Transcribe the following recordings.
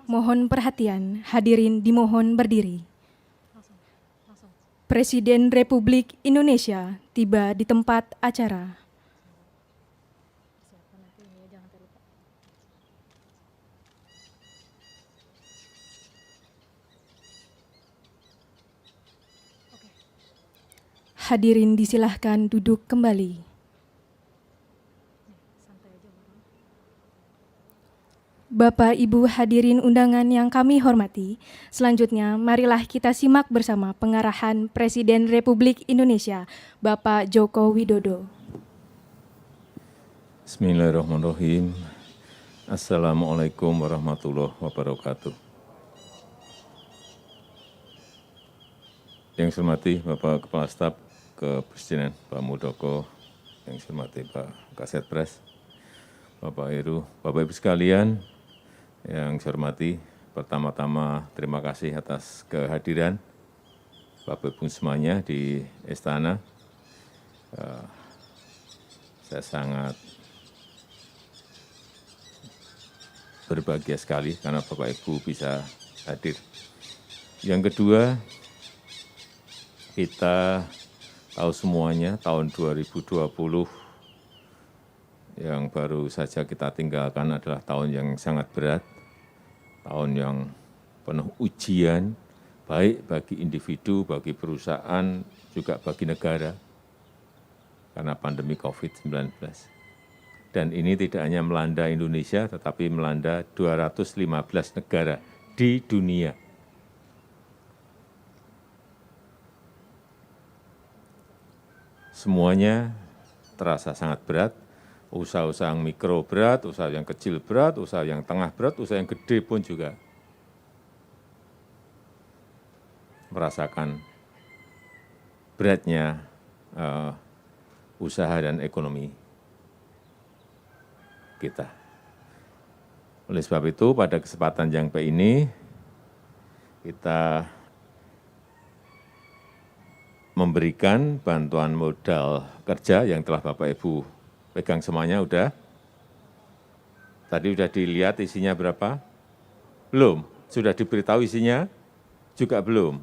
Mohon perhatian, hadirin dimohon berdiri. Presiden Republik Indonesia tiba di tempat acara. Hadirin disilahkan duduk kembali. Bapak, Ibu hadirin undangan yang kami hormati, selanjutnya marilah kita simak bersama pengarahan Presiden Republik Indonesia, Bapak Joko Widodo. Bismillahirrahmanirrahim. Assalamualaikum warahmatullahi wabarakatuh. Yang saya hormati Bapak Kepala Staf Kepresidenan Pak Muldoko, yang saya hormati Pak Kasetpres, Bapak Heru, Bapak Ibu sekalian, yang saya hormati, pertama-tama terima kasih atas kehadiran Bapak Ibu semuanya di Istana. Saya sangat berbahagia sekali karena Bapak Ibu bisa hadir. Yang kedua, kita tahu semuanya tahun 2020 yang baru saja kita tinggalkan adalah tahun yang sangat berat, tahun yang penuh ujian, baik bagi individu, bagi perusahaan, juga bagi negara, karena pandemi COVID-19. Dan ini tidak hanya melanda Indonesia, tetapi melanda 215 negara di dunia. Semuanya terasa sangat berat, usaha-usaha yang mikro berat, usaha yang kecil berat, usaha yang tengah berat, usaha yang gede pun juga merasakan beratnya usaha dan ekonomi kita. Oleh sebab itu, pada kesempatan yang baik ini, kita memberikan bantuan modal kerja yang telah Bapak Ibu pegang semuanya udah. Tadi sudah dilihat isinya berapa? Belum. Sudah diberitahu isinya? Juga belum.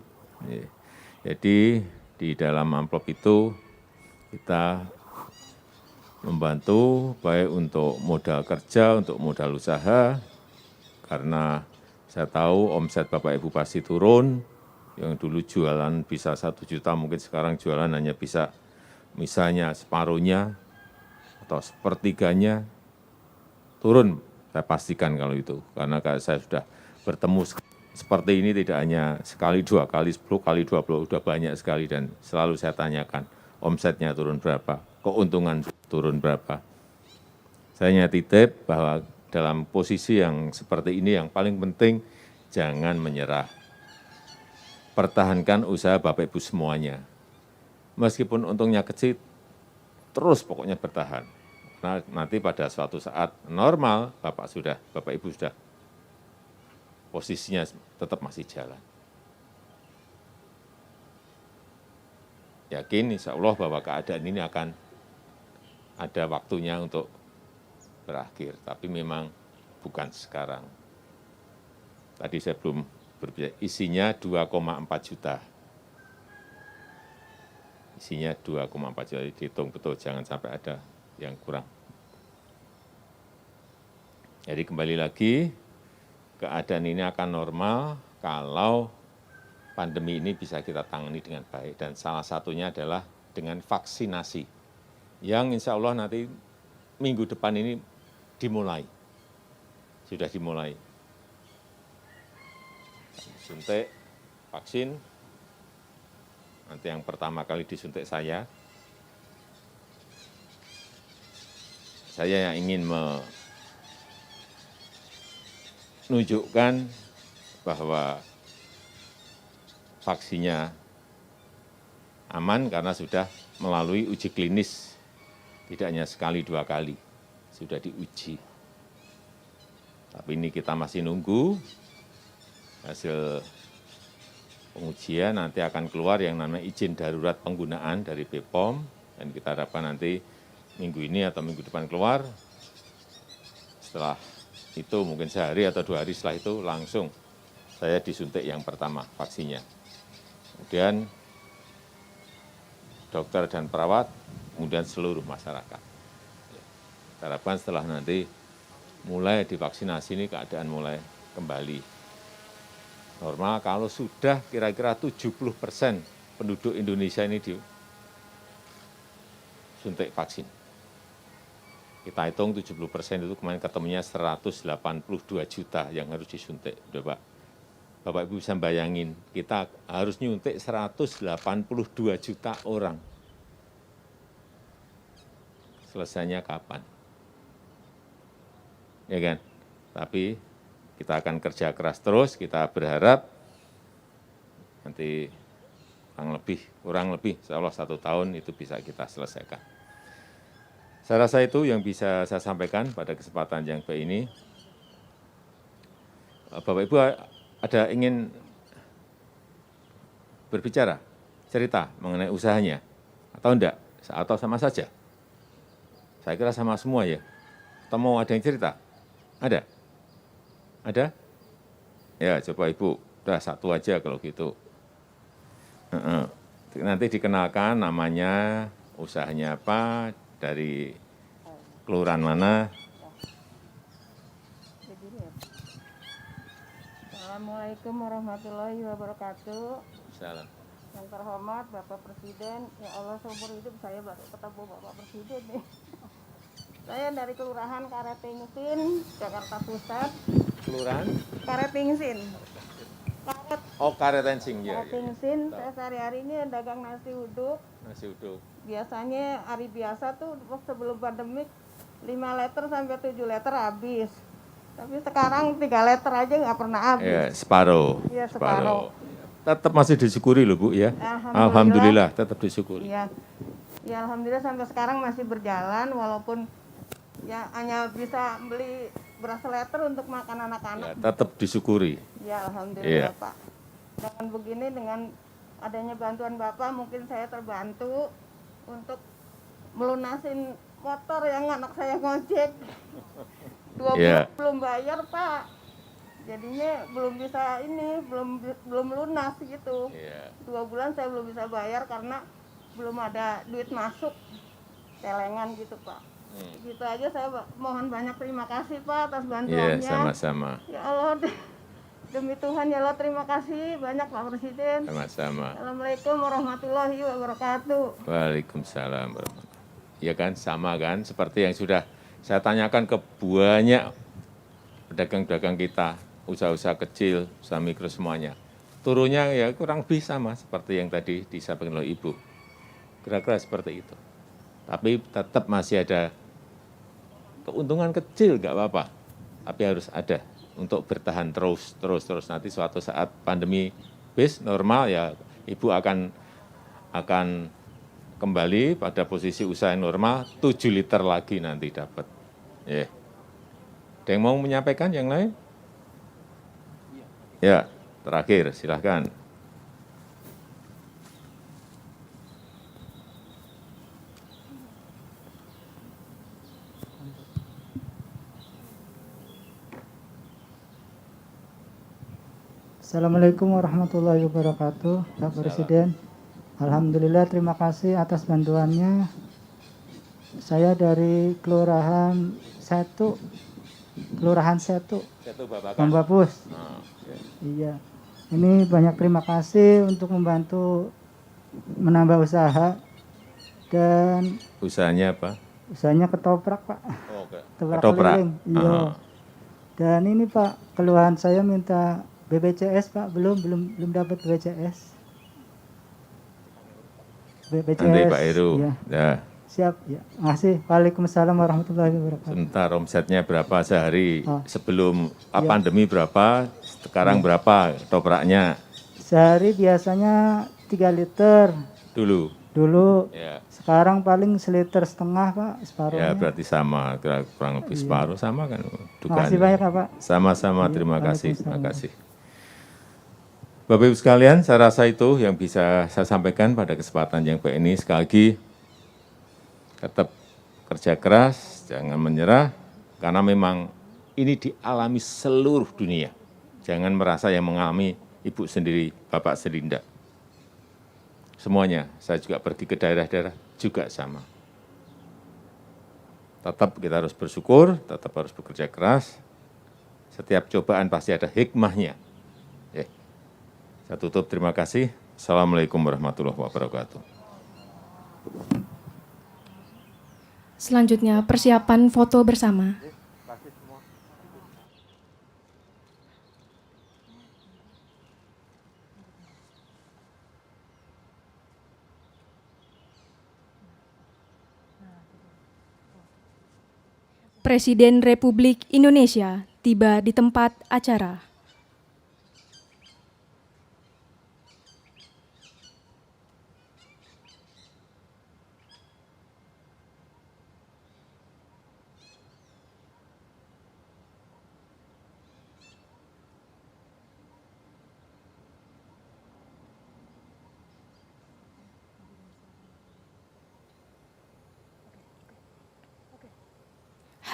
Jadi di dalam amplop itu kita membantu baik untuk modal kerja, untuk modal usaha, karena saya tahu omset Bapak Ibu pasti turun, yang dulu jualan bisa 1 juta, mungkin sekarang jualan hanya bisa misalnya separuhnya atau sepertiganya, turun, saya pastikan kalau itu. Karena saya sudah bertemu seperti ini tidak hanya sekali, 2 kali, 10 kali, 20, sudah banyak sekali, dan selalu saya tanyakan, omsetnya turun berapa, keuntungan turun berapa. Saya hanya titip bahwa dalam posisi yang seperti ini yang paling penting jangan menyerah. Pertahankan usaha Bapak Ibu semuanya. Meskipun untungnya kecil, terus pokoknya bertahan. Nah, nanti pada suatu saat normal, Bapak Ibu sudah posisinya tetap masih jalan. Yakin insya Allah bahwa keadaan ini akan ada waktunya untuk berakhir, tapi memang bukan sekarang. Tadi saya belum berbicara, isinya 2,4 juta. Isinya 2,4 juta, dihitung betul, jangan sampai ada yang kurang. Jadi kembali lagi, keadaan ini akan normal kalau pandemi ini bisa kita tangani dengan baik. Dan salah satunya adalah dengan vaksinasi, yang insya Allah nanti minggu depan ini dimulai. Sudah dimulai. Suntik vaksin, nanti yang pertama kali disuntik saya yang ingin menunjukkan bahwa vaksinnya aman karena sudah melalui uji klinis, tidak hanya sekali 2 kali, sudah diuji. Tapi ini kita masih nunggu hasil pengujian, nanti akan keluar yang namanya izin darurat penggunaan dari BPOM, dan kita harapkan nanti minggu ini atau minggu depan keluar. Setelah itu mungkin sehari atau 2 hari setelah itu langsung saya disuntik yang pertama vaksinnya. Kemudian dokter dan perawat, kemudian seluruh masyarakat. Harapkan setelah nanti mulai divaksinasi ini keadaan mulai kembali normal kalau sudah kira-kira 70% penduduk Indonesia ini disuntik vaksin. Kita hitung 70% itu kemarin ketemunya 182 juta yang harus disuntik. Udah Pak, Bapak Ibu bisa bayangin, kita harus nyuntik 182 juta orang. Selesainya kapan? Ya kan? Tapi kita akan kerja keras terus, kita berharap nanti kurang lebih, insya Allah 1 tahun itu bisa kita selesaikan. Saya rasa itu yang bisa saya sampaikan pada kesempatan yang baik ini. Bapak Ibu ada ingin berbicara, cerita mengenai usahanya, atau enggak? Atau sama saja? Saya kira sama semua ya. Atau mau ada yang cerita? Ada? Ada? Ya, coba Ibu, udah satu aja kalau gitu. Nanti dikenalkan namanya, usahanya apa, dari kelurahan mana. Assalamualaikum warahmatullahi wabarakatuh. Salam. Yang terhormat Bapak Presiden, ya Allah seumur hidup saya baru ketemu Bapak Presiden nih. Saya dari Kelurahan Karetingsin, Jakarta Pusat. Kelurahan? Karetingsin. Karetingsin, ya. Karetingsin, saya sehari-hari ini dagang nasi uduk. Nasi uduk. Biasanya hari biasa tuh sebelum pandemik 5 liter sampai 7 liter habis. Tapi sekarang 3 liter aja nggak pernah habis. Ya, separuh. Iya, separuh. Tetap masih disyukuri loh Bu ya. Alhamdulillah tetap disyukuri. Iya. Ya alhamdulillah sampai sekarang masih berjalan walaupun ya hanya bisa beli beras liter untuk makan anak-anak. Ya, tetap disyukuri. Ya alhamdulillah Iya. Pak. Dengan begini, dengan adanya bantuan Bapak mungkin saya terbantu untuk melunasin motor yang anak saya ngojek. 2 bulan Iya. belum bayar Pak. Jadinya belum bisa ini, belum lunas gitu. Iya. 2 bulan saya belum bisa bayar karena belum ada duit masuk celengan gitu Pak. Gitu aja, saya mohon banyak terima kasih Pak atas Iya, bantuannya. sama-sama. Ya Allah, demi Tuhan ya Allah, terima kasih banyak Pak Presiden. Sama-sama. Assalamualaikum warahmatullahi wabarakatuh. Waalaikumsalam warahmatullahi. Ya kan, sama kan, seperti yang sudah saya tanyakan ke banyak pedagang-pedagang kita, usaha-usaha kecil, usaha mikro semuanya. Turunnya ya kurang lebih sama seperti yang tadi disampaikan oleh Ibu. Kira-kira seperti itu. Tapi tetap masih ada keuntungan kecil, nggak apa-apa. Tapi harus ada untuk bertahan terus. Nanti suatu saat pandemi normal ya Ibu akan kembali pada posisi usaha yang normal, 7 liter lagi nanti dapat. Ya. Ada yang mau menyampaikan yang lain? Ya, terakhir silahkan. Assalamualaikum warahmatullahi wabarakatuh, Pak Presiden. Alhamdulillah, terima kasih atas bantuannya. Saya dari Kelurahan 1, Bambapus. Iya, ini banyak terima kasih untuk membantu menambah usaha. Dan Usahanya apa? usahanya ketoprak Pak, Ketoprak. keliling. Iya. Dan ini Pak, keluhan saya minta BPJS Pak, belum dapat BPJS. Nanti Pak Heru. Iya. Ya. Siap, ya. Makasih. Waalaikumsalam warahmatullahi wabarakatuh. Sebentar, omsetnya berapa sehari? Oh. Sebelum Iya. pandemi berapa? Sekarang berapa ketopraknya? Sehari biasanya 3 liter dulu. Ya. Sekarang paling 1,5 liter Pak, separuhnya. Ya berarti sama, kurang lebih separuh sama kan? Makasih banyak Pak. Sama-sama, Iya, terima kasih. waalaikumsalam. Terima kasih. Bapak Ibu sekalian, saya rasa itu yang bisa saya sampaikan pada kesempatan yang baik ini. Sekali lagi, tetap kerja keras, jangan menyerah, karena memang Ini dialami seluruh dunia. Jangan merasa yang mengalami ibu sendiri, bapak sendiri, enggak. Semuanya, saya juga pergi ke daerah-daerah juga sama. Tetap kita harus bersyukur, tetap harus bekerja keras. Setiap cobaan pasti ada hikmahnya. Saya tutup, terima kasih. Assalamualaikum warahmatullahi wabarakatuh. Selanjutnya persiapan foto bersama. Presiden Republik Indonesia tiba di tempat acara.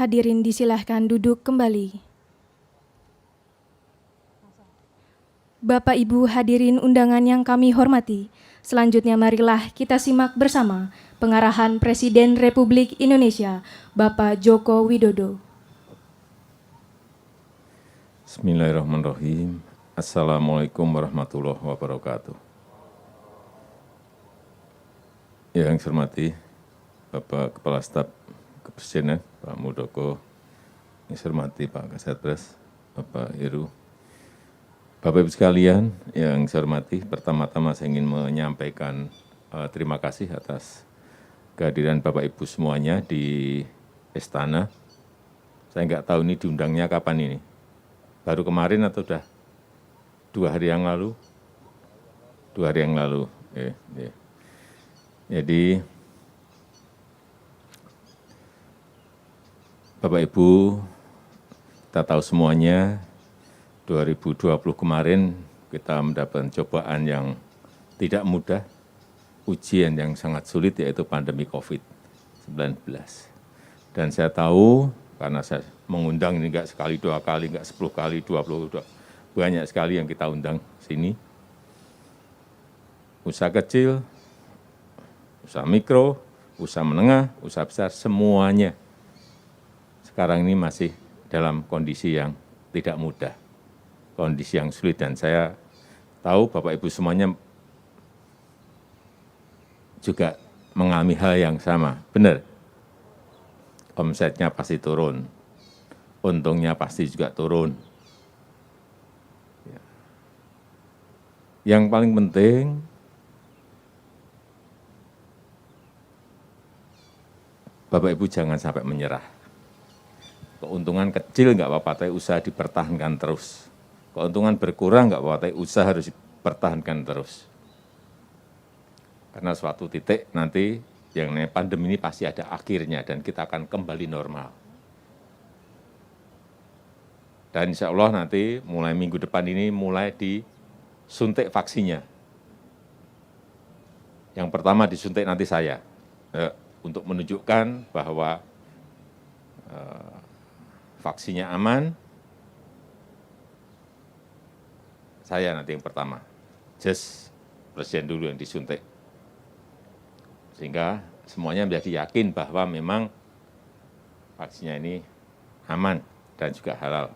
Hadirin disilahkan duduk kembali. Bapak Ibu hadirin undangan yang kami hormati, selanjutnya marilah kita simak bersama pengarahan Presiden Republik Indonesia, Bapak Joko Widodo. Bismillahirrahmanirrahim. Assalamualaikum warahmatullahi wabarakatuh. Yang saya hormati Bapak Kepala Staf Kepresidenan, Pak Muldoko, yang saya hormati Pak Kasatpres, Bapak Heru, Bapak Ibu sekalian yang saya hormati, pertama-tama saya ingin menyampaikan terima kasih atas kehadiran Bapak Ibu semuanya di Istana. Saya nggak tahu ini diundangnya kapan ini, baru kemarin atau sudah 2 hari yang lalu? 2 hari yang lalu. Jadi, Bapak Ibu, kita tahu semuanya, 2020 kemarin kita mendapatkan cobaan yang tidak mudah, ujian yang sangat sulit yaitu pandemi COVID-19. Dan saya tahu, karena saya mengundang ini enggak sekali, 2 kali, enggak 10 kali, 20, banyak sekali yang kita undang sini. Usaha kecil, usaha mikro, usaha menengah, usaha besar, semuanya sekarang ini masih dalam kondisi yang tidak mudah, kondisi yang sulit. Dan saya tahu Bapak Ibu semuanya juga mengalami hal yang sama. Benar, omsetnya pasti turun, untungnya pasti juga turun. Yang paling penting, Bapak Ibu jangan sampai menyerah. Keuntungan kecil nggak apa-apa, tapi usaha dipertahankan terus. Keuntungan berkurang nggak apa-apa, tapi usaha harus dipertahankan terus. Karena suatu titik nanti yang namanya pandemi ini pasti ada akhirnya dan kita akan kembali normal. Dan insya Allah nanti mulai minggu depan ini mulai disuntik vaksinnya. Yang pertama disuntik nanti saya, untuk menunjukkan bahwa vaksinnya aman, saya nanti yang pertama. Just Presiden dulu yang disuntik. Sehingga semuanya menjadi yakin bahwa memang vaksinnya ini aman dan juga halal.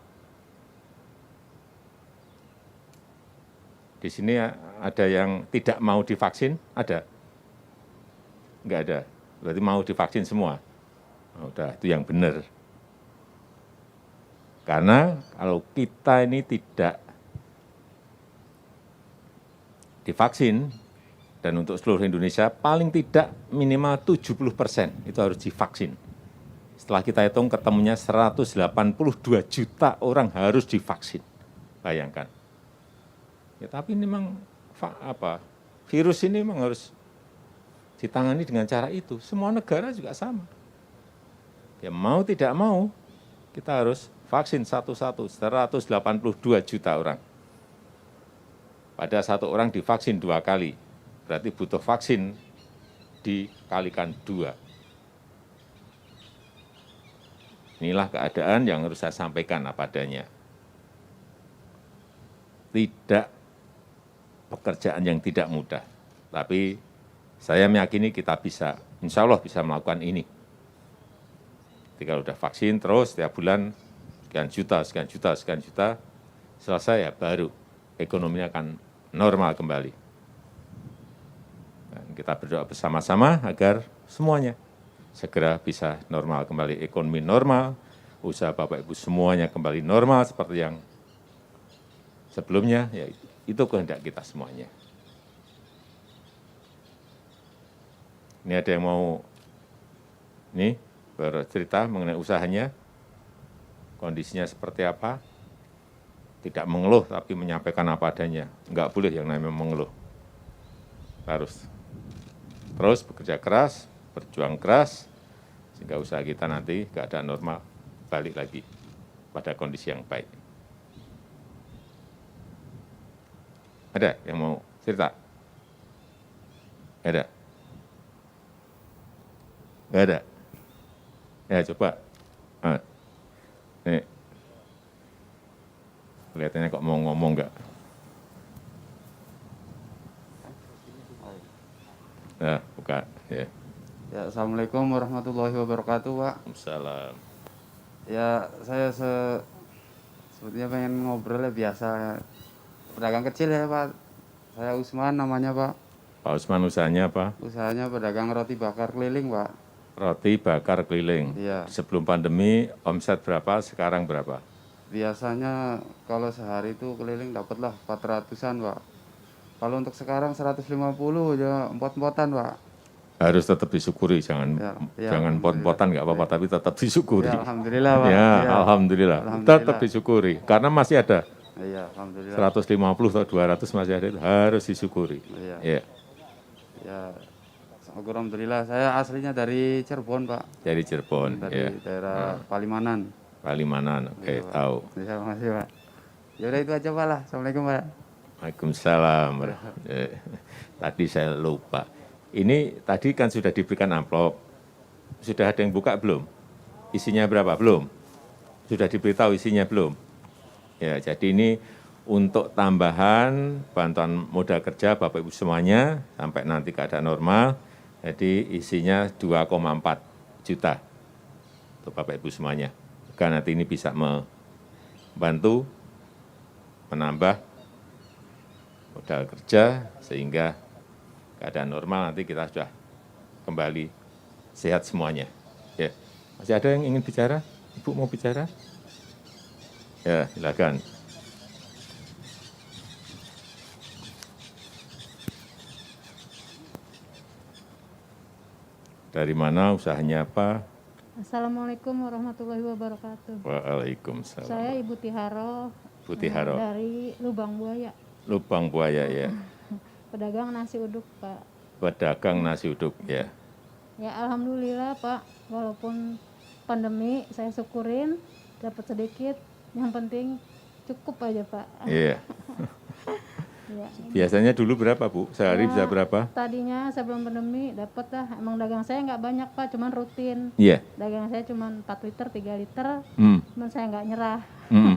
Di sini ada yang tidak mau divaksin? Ada? Enggak ada. Berarti mau divaksin semua? Oh, udah, itu yang benar. Karena kalau kita ini tidak divaksin, dan untuk seluruh Indonesia paling tidak minimal 70% itu harus divaksin. Setelah kita hitung ketemunya 182 juta orang harus divaksin. Bayangkan. Ya, tapi ini memang virus ini memang harus ditangani dengan cara itu. Semua negara juga sama. Ya mau tidak mau, kita harus vaksin satu-satu, 182 juta orang. Pada satu orang divaksin 2 kali, berarti butuh vaksin dikalikan 2. Inilah keadaan yang harus saya sampaikan apa adanya. Tidak pekerjaan yang tidak mudah, tapi saya meyakini kita bisa, insya Allah bisa melakukan ini. Ketika udah vaksin terus setiap bulan sekian juta, sekian juta, sekian juta, selesai ya baru ekonominya akan normal kembali. Dan kita berdoa bersama-sama agar semuanya segera bisa normal kembali, ekonomi normal, usaha Bapak Ibu semuanya kembali normal seperti yang sebelumnya, ya itu kehendak kita semuanya. Ini ada yang mau ini bercerita mengenai usahanya, kondisinya seperti apa, tidak mengeluh tapi menyampaikan apa adanya. Enggak boleh yang namanya mengeluh. Harus terus bekerja keras, berjuang keras, sehingga usaha kita nanti keadaan normal, balik lagi pada kondisi yang baik. Ada yang mau cerita? Ada? Nggak ada? Ya coba. Nih. Kelihatannya kok mau ngomong nggak? Nah, buka. Ya. Ya, Assalamualaikum warahmatullahi wabarakatuh, Pak. Waalaikumsalam. Ya, saya sebetulnya pengen ngobrol ya biasa. Pedagang kecil ya, Pak. Saya Usman namanya, Pak. Pak Usman usahanya apa? Usahanya pedagang roti bakar keliling, Pak. Roti bakar keliling. Iya. Sebelum pandemi omset berapa, sekarang berapa? Biasanya kalau sehari itu keliling dapatlah 400-an, Pak. Kalau untuk sekarang 150 ya empot-empotan, Pak. Harus tetap disyukuri, jangan Ya, jangan pot-potan nggak apa-apa, tapi tetap disyukuri. Ya, alhamdulillah, Pak. Ya, Ya. alhamdulillah. Alhamdulillah. Tetap disyukuri, karena masih ada Iya, alhamdulillah. 150 atau 200 masih ada, itu harus disyukuri. Iya. Ya, Ya, alhamdulillah. Saya aslinya dari Cirebon, Pak. dari Cirebon, Dari ya. daerah Palimanan. Palimanan, oke, Iya, Pak. tahu. Terima kasih, Pak. Ya udah itu aja, Pak lah. Assalamualaikum, Pak. Waalaikumsalam. Tadi saya lupa. Ini tadi kan sudah diberikan amplop. Sudah ada yang buka belum? Isinya berapa? Belum? Sudah diberitahu isinya belum? Ya, jadi ini untuk tambahan bantuan modal kerja Bapak Ibu semuanya sampai nanti keadaan normal. Jadi isinya 2,4 juta untuk Bapak Ibu semuanya. Karena nanti ini bisa membantu menambah modal kerja sehingga keadaan normal nanti kita sudah kembali sehat semuanya. Ya, masih ada yang ingin bicara? Ibu mau bicara? Ya, silakan. Dari mana, usahanya apa? Assalamualaikum warahmatullahi wabarakatuh. Waalaikumsalam. Saya Ibu Tiharo. Putih Haro, Dari Lubang Buaya. Lubang Buaya ya. Pedagang nasi uduk, Pak. Pedagang nasi uduk ya. Ya alhamdulillah, Pak. Walaupun pandemi saya syukurin dapat sedikit. Yang penting cukup aja, Pak. Iya. Ya. Biasanya dulu berapa Bu? Sehari Ya, bisa berapa? Tadinya sebelum pandemi dapat lah. Emang dagang saya nggak banyak, Pak, cuman rutin. Iya. Dagang saya cuman 4 liter, 3 liter. Hmm. Cuman saya nggak nyerah. Hmm.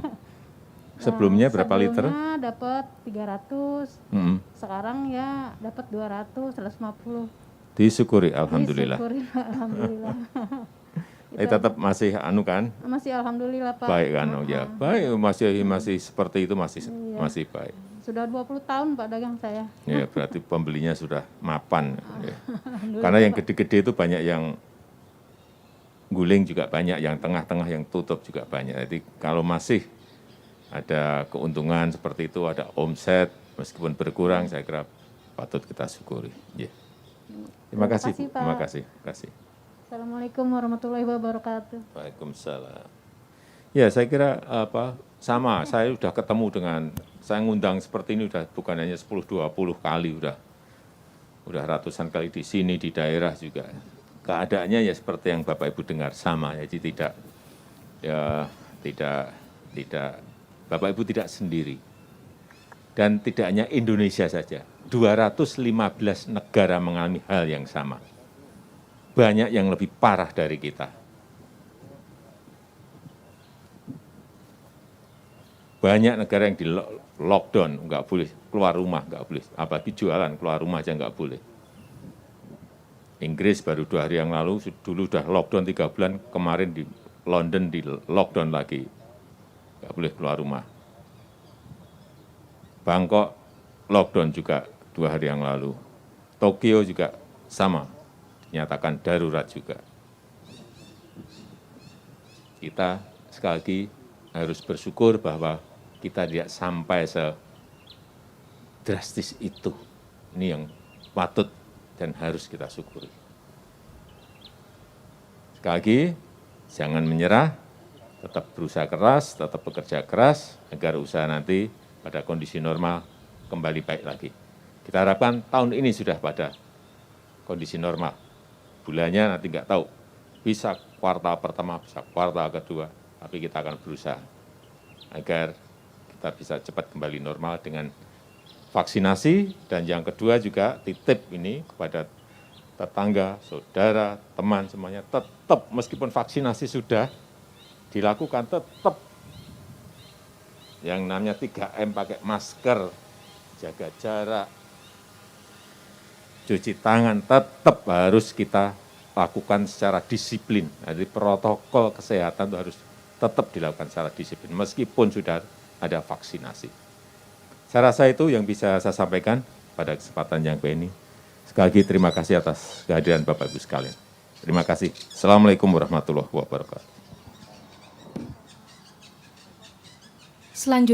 Sebelumnya berapa liter? Sebelumnya dapat 300. Hmm. Sekarang ya dapat 200, 150. Disyukuri, alhamdulillah. Disyukurin, alhamdulillah. Tapi tetap masih anu kan? Masih alhamdulillah, Pak. Baik kan? Oh, ya. Baik, masih seperti itu masih baik. Sudah 20 tahun, Pak, dagang saya. Ya, berarti pembelinya sudah mapan. Ya. Karena yang gede-gede itu banyak yang guling juga banyak, yang tengah-tengah yang tutup juga banyak. Jadi kalau masih ada keuntungan seperti itu, ada omset, meskipun berkurang, saya kira patut kita syukuri. Ya. Terima kasih, Bu. Pak. Terima kasih. Terima kasih. Assalamualaikum warahmatullahi wabarakatuh. Waalaikumsalam. Ya, saya kira sama. Saya sudah ketemu dengan, saya ngundang seperti ini udah bukan hanya 10-20 kali, udah ratusan kali di sini, di daerah juga. Keadaannya ya seperti yang Bapak Ibu dengar, sama. Jadi tidak Bapak Ibu tidak sendiri. Dan tidak hanya Indonesia saja, 215 negara mengalami hal yang sama. Banyak yang lebih parah dari kita. Banyak negara yang di lockdown, nggak boleh keluar rumah, nggak boleh. Apalagi jualan, keluar rumah aja nggak boleh. Inggris baru 2 hari yang lalu, dulu udah lockdown 3 bulan, kemarin di London di lockdown lagi. Nggak boleh keluar rumah. Bangkok lockdown juga 2 hari yang lalu. Tokyo juga sama, dinyatakan darurat juga. Kita sekali lagi harus bersyukur bahwa kita tidak sampai sedrastis itu. Ini yang patut dan harus kita syukuri. Sekali lagi, jangan menyerah, tetap berusaha keras, tetap bekerja keras, agar usaha nanti pada kondisi normal kembali baik lagi. Kita harapkan tahun ini sudah pada kondisi normal. Bulannya nanti nggak tahu, bisa kuartal pertama, bisa kuartal kedua, tapi kita akan berusaha agar kita bisa cepat kembali normal dengan vaksinasi. Dan yang kedua juga titip ini kepada tetangga, saudara, teman semuanya, tetap meskipun vaksinasi sudah dilakukan, tetap yang namanya 3M, pakai masker, jaga jarak, cuci tangan, tetap harus kita lakukan secara disiplin. Jadi protokol kesehatan itu harus tetap dilakukan secara disiplin, meskipun sudah ada vaksinasi. Saya rasa itu yang bisa saya sampaikan pada kesempatan yang ini. Sekali lagi terima kasih atas kehadiran Bapak Ibu sekalian. Terima kasih. Assalamualaikum warahmatullahi wabarakatuh. Selanjutnya,